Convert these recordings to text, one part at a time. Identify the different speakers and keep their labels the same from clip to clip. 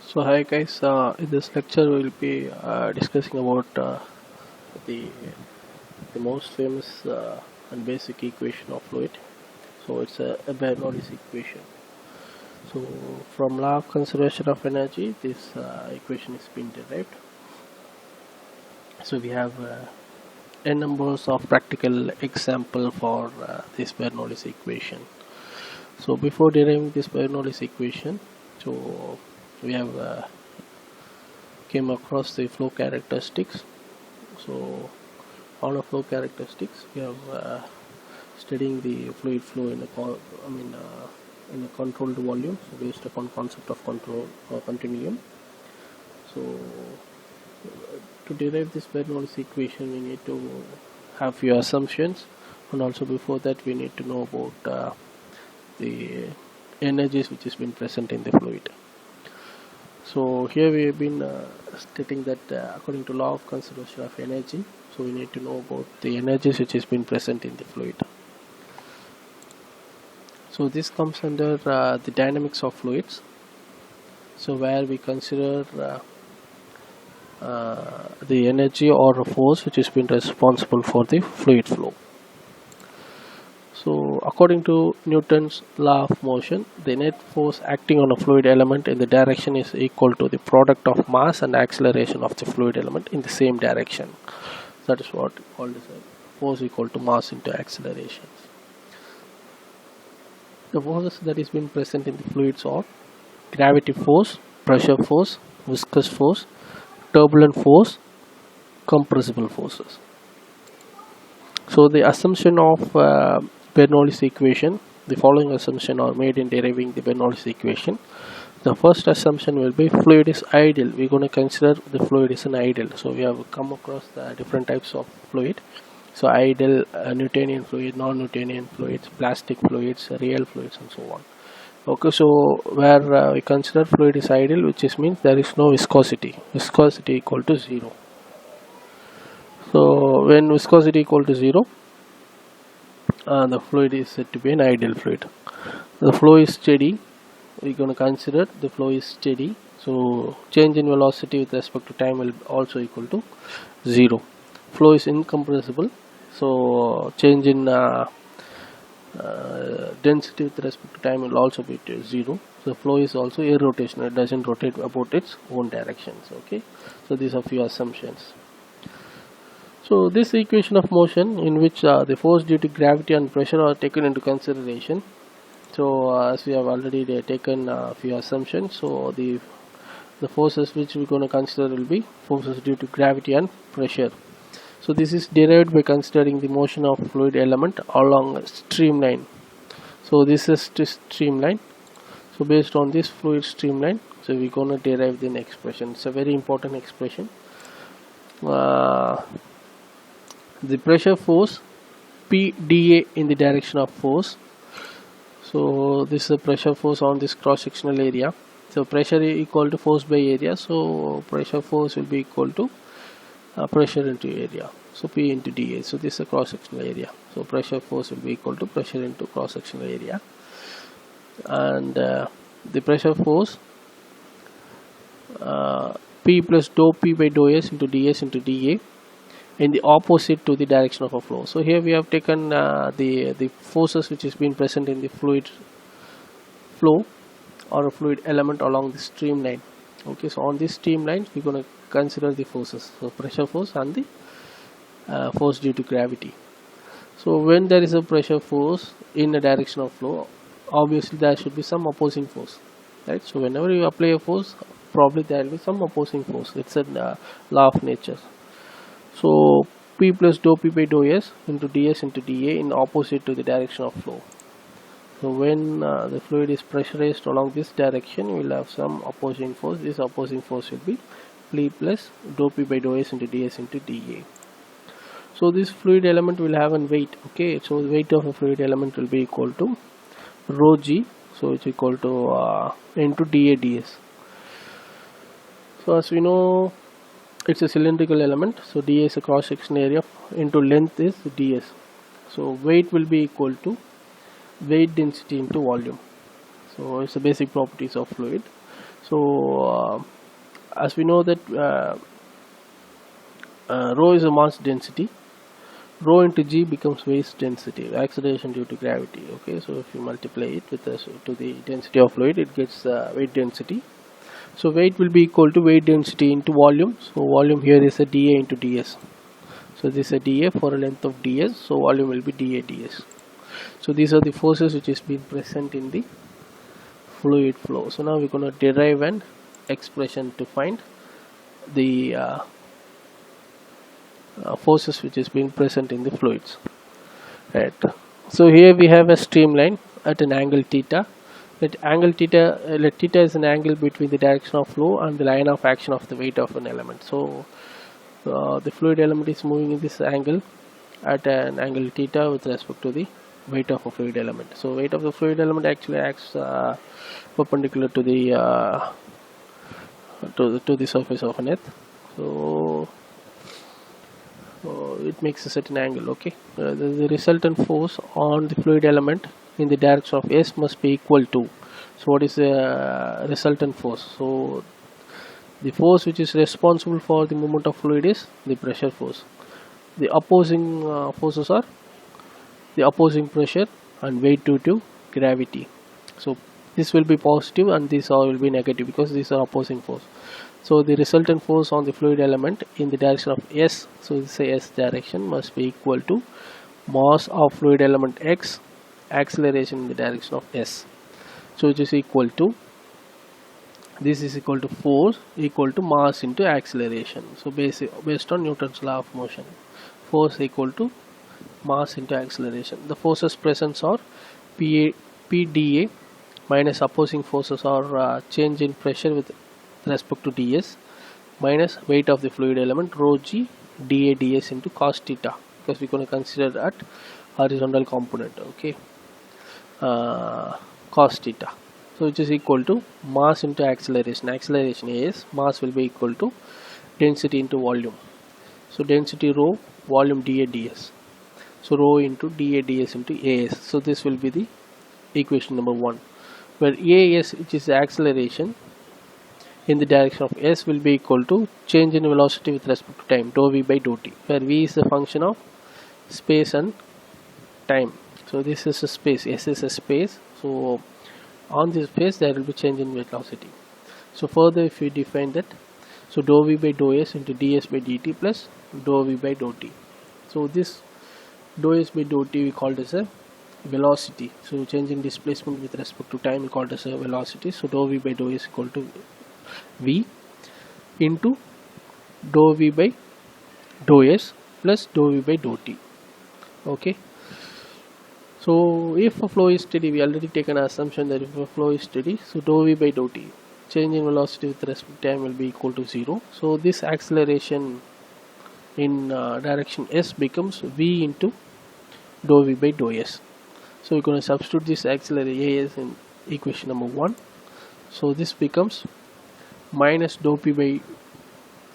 Speaker 1: So hi guys, in this lecture we will be discussing about the the most famous and basic equation of fluid. So it's a Bernoulli's equation. So from law of conservation of energy, this equation is being derived. So we have n numbers of practical example for this Bernoulli's equation. So before deriving this Bernoulli's equation, so we have came across the flow characteristics. So on a flow characteristics, we have studying the fluid flow in in a controlled volume, so based upon concept of control or continuum. So to derive this Bernoulli's equation, we need to have few assumptions, and also before that we need to know about the energies which has been present in the fluid. So here we have been stating that according to law of conservation of energy, so we need to know about the energies which has been present in the fluid. So this comes under the dynamics of fluids. So where we consider the energy or a force which has been responsible for the fluid flow. So according to Newton's law of motion, the net force acting on a fluid element in the direction is equal to the product of mass and acceleration of the fluid element in the same direction. That is what we call as force equal to mass into acceleration. The forces that is been present in the fluids are gravity force, pressure force, viscous force, turbulent force, compressible forces. So the assumption of Bernoulli's equation, the following assumptions are made in deriving the Bernoulli's equation. The first assumption will be fluid is ideal. We're going to consider the fluid is an ideal. So we have come across the different types of fluid. So ideal, Newtonian fluid, non-Newtonian fluids, plastic fluids, real fluids, and so on. Okay, so where we consider fluid is ideal, which is means there is no viscosity. Viscosity equal to 0. So when viscosity equal to 0, the fluid is said to be an ideal fluid. The flow is steady. We're going to consider the flow is steady. So change in velocity with respect to time will also equal to 0. Flow is incompressible. So change in density with respect to time will also be 0. So flow is also irrotational. It doesn't rotate about its own directions. Okay. So these are few assumptions. So this equation of motion, in which the force due to gravity and pressure are taken into consideration. So as we have already taken a few assumptions, so the forces which we're going to consider will be forces due to gravity and pressure. So this is derived by considering the motion of fluid element along a streamline. So this is the streamline. So based on this fluid streamline, so we're going to derive the expression. It's a very important expression. The pressure force P dA in the direction of force. So this is a pressure force on this cross sectional area. So pressure equal to force by area. So pressure force will be equal to pressure into area. So P into dA. So this is a cross sectional area. So pressure force will be equal to pressure into cross sectional area. And the pressure force P plus dou P by dou S into ds into dA in the opposite to the direction of a flow. So here we have taken the forces which is being present in the fluid flow or a fluid element along the streamline. Okay, so on this streamline we're going to consider the forces, so pressure force and the force due to gravity. So when there is a pressure force in the direction of flow, obviously there should be some opposing force, right? So whenever you apply a force, probably there will be some opposing force. It's a law of nature. So P plus dou P by dou S into ds into dA in opposite to the direction of flow. So when the fluid is pressurized along this direction, you will have some opposing force. This opposing force will be P plus dou P by dou S into ds into dA. So this fluid element will have a weight. Okay, so the weight of a fluid element will be equal to rho g. So it's equal to into dA ds. So as we know, it's a cylindrical element. So dA is a cross section area into length is ds. So weight will be equal to weight density into volume. So it's the basic properties of fluid. So as we know that rho is a mass density, rho into g becomes weight density, acceleration due to gravity. Okay, so if you multiply it with to the density of fluid, it gets weight density. So weight will be equal to weight density into volume. So volume here is a dA into ds. So this is a dA for a length of ds, so volume will be dA ds. So these are the forces which is being present in the fluid flow. So now we're going to derive an expression to find the forces which is being present in the fluids, right? So here we have a streamline at an angle theta. Let theta is an angle between the direction of flow and the line of action of the weight of an element. So the fluid element is moving in this angle at an angle theta with respect to the weight of a fluid element. So weight of the fluid element actually acts perpendicular to the to the surface of an earth. So it makes a certain angle. Okay, the resultant force on the fluid element in the direction of S must be equal to. So what is the resultant force? So the force which is responsible for the movement of fluid is the pressure force. The opposing forces are the opposing pressure and weight due to gravity. So this will be positive and this all will be negative because these are opposing force. So the resultant force on the fluid element in the direction of S, so this is S direction, must be equal to mass of fluid element x, acceleration in the direction of S. So which is equal to, this is equal to force equal to mass into acceleration. So based on Newton's law of motion, force equal to mass into acceleration. The forces present are PdA minus opposing forces are change in pressure with respect to ds minus weight of the fluid element rho g dA ds into cos theta, because we're going to consider that horizontal component. Okay, cos theta. So which is equal to mass into acceleration. Acceleration is mass will be equal to density into volume. So density rho, volume dA ds. So rho into dA ds into as. So this will be the equation number 1, where as, which is the acceleration in the direction of S, will be equal to change in velocity with respect to time, dou v by dou t, where v is a function of space and time. So this is a space, S is a space, so on this space there will be change in velocity. So further if we define that, so dou v by dou s into ds by dt plus dou v by dou t. So this dou s by dou t we called as a velocity. So change in displacement with respect to time we called as a velocity. So dou v by dou s equal to v into dou v by dou s plus dou v by dou t. Okay, so if a flow is steady, we already taken an assumption that if a flow is steady, so dou v by dou t, change in velocity with respect to time will be equal to 0. So this acceleration in direction s becomes v into dou v by dou s. So we're going to substitute this acceleration as in equation number 1. So this becomes minus dou p by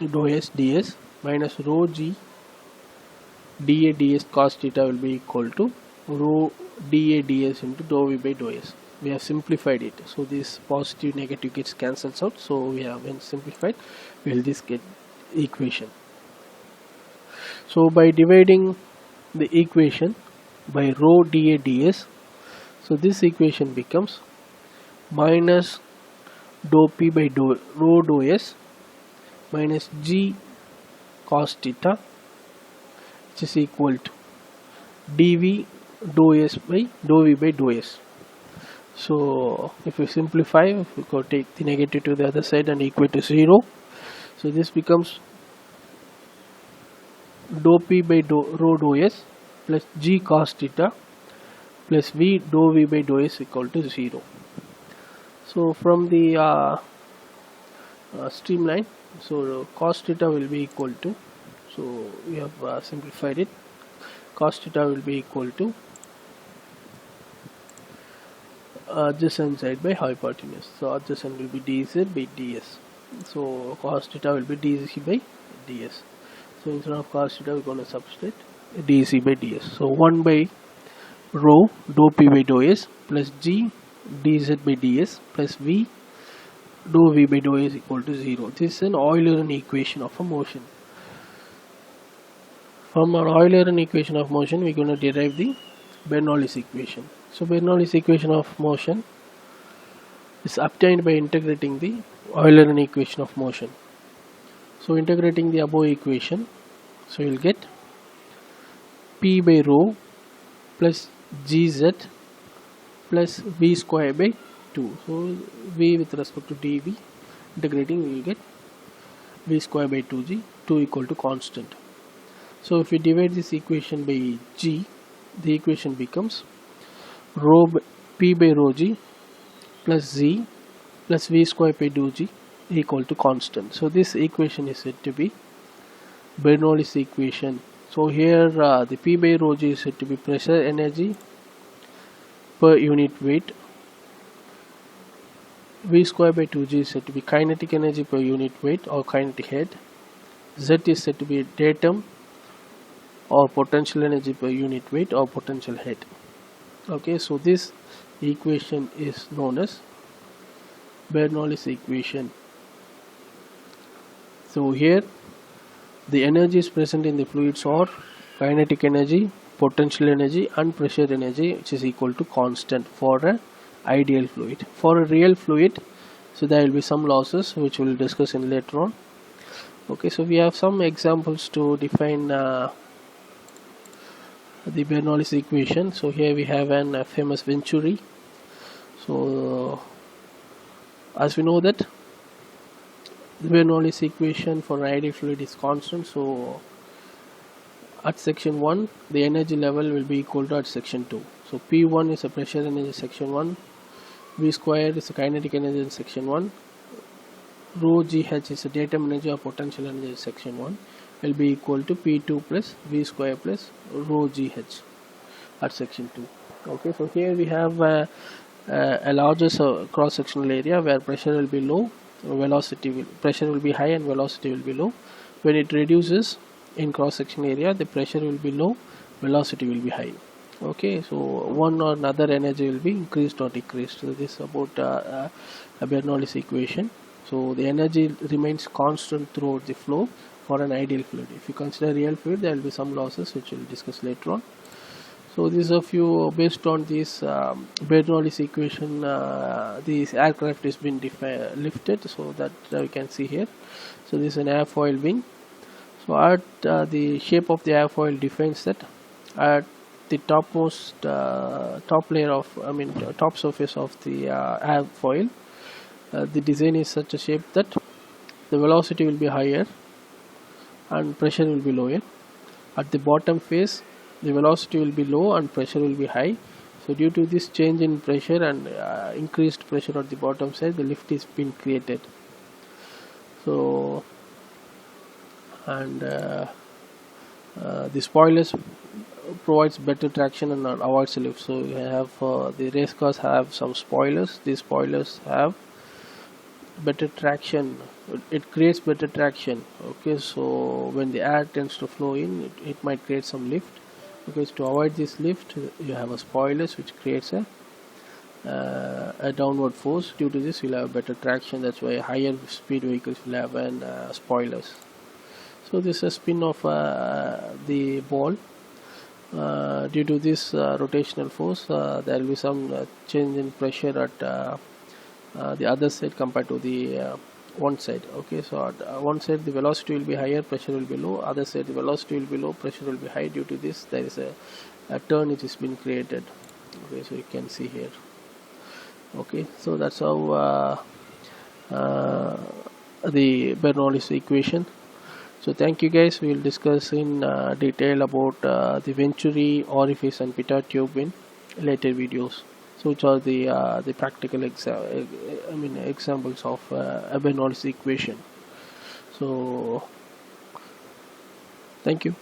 Speaker 1: dou s ds minus rho g dA ds cos theta will be equal to rho dA ds into dou v by dou s. We have simplified it, so this positive negative gets cancelled out. So we have been simplified, will this get equation. So by dividing the equation by rho dA ds, so this equation becomes minus dou p by rho dou s minus g cos theta, which is equal to dv dou s by dou v by dou s. So if we simplify, if we go take the negative to the other side and equate to 0, so this becomes dou p by rho dou s plus g cos theta plus v dou v by dou s equal to 0. So from the streamline, so cos theta will be equal to, so we have simplified it, cos theta will be equal to adjacent side by hypotenuse. So adjacent will be dz by ds. So cos theta will be dz by ds. So instead of cos theta we are going to substitute dz by ds. So 1 by rho dou p by dou s plus g dz by ds plus v dou V by dou A is equal to 0. This is an Eulerian equation of a motion. From our Eulerian equation of motion, we are going to derive the Bernoulli's equation. So Bernoulli's equation of motion is obtained by integrating the Eulerian equation of motion. So integrating the above equation, so you will get P by rho plus Gz plus V square by 2. So V with respect to dV, integrating we will get V square by 2G, 2 equal to constant. So if we divide this equation by G, the equation becomes P by rho G plus Z plus V square by 2G equal to constant. So this equation is said to be Bernoulli's equation. So here the P by rho G is said to be pressure energy per unit weight. V square by 2G is said to be kinetic energy per unit weight or kinetic head. Z is said to be datum or potential energy per unit weight or potential head. Okay, so this equation is known as Bernoulli's equation. So here the energies present in the fluids are kinetic energy, potential energy and pressure energy, which is equal to constant for an ideal fluid. For a real fluid, so there will be some losses which we will discuss in later on. Okay, so we have some examples to define the Bernoulli's equation. So here we have an famous Venturi. So as we know that the Bernoulli's equation for an ideal fluid is constant, so at section 1 the energy level will be equal to at section 2. So P1 is a pressure energy section 1, V square is a kinetic energy in section 1, rho GH is a datum energy or potential energy in section 1 will be equal to P2 plus V square plus rho GH at section 2. Okay, so here we have a larger cross sectional area where pressure will be low, pressure will be high and velocity will be low. When it reduces in cross section area, the pressure will be low, velocity will be high. Okay, so one or another energy will be increased or decreased. So this is about a Bernoulli's equation. So the energy remains constant throughout the flow for an ideal fluid. If you consider real fluid, there will be some losses which we will discuss later on. So these are a few based on this Bernoulli's equation. This aircraft is been lifted, so that we can see here. So this is an airfoil wing. So at the shape of the airfoil defines that at the topmost top layer of top surface of the airfoil, the design is such a shape that the velocity will be higher and pressure will be lower. At the bottom face, the velocity will be low and pressure will be high. So due to this change in pressure and increased pressure at the bottom side, the lift is been created. So and the spoilers provides better traction and avoids lift. So you have the race cars have some spoilers. These spoilers have better traction. It creates better traction. Okay, so when the air tends to flow in, it might create some lift. Okay, so to avoid this lift, you have a spoilers which creates a downward force. Due to this, you'll have better traction. That's why higher speed vehicles will have an spoilers. So this is a spin of the ball. Due to this rotational force, there will be some change in pressure at the other side compared to the one side. Okay, so at one side the velocity will be higher, pressure will be low. Other side the velocity will be low, pressure will be high. Due to this, there is a turn which has been created. Okay, so you can see here. Okay, so that's how the Bernoulli's equation. So thank you guys. We will discuss in detail about the Venturi, orifice and pitot tube in later videos. So which are the practical examples of a Bernoulli's equation. So thank you.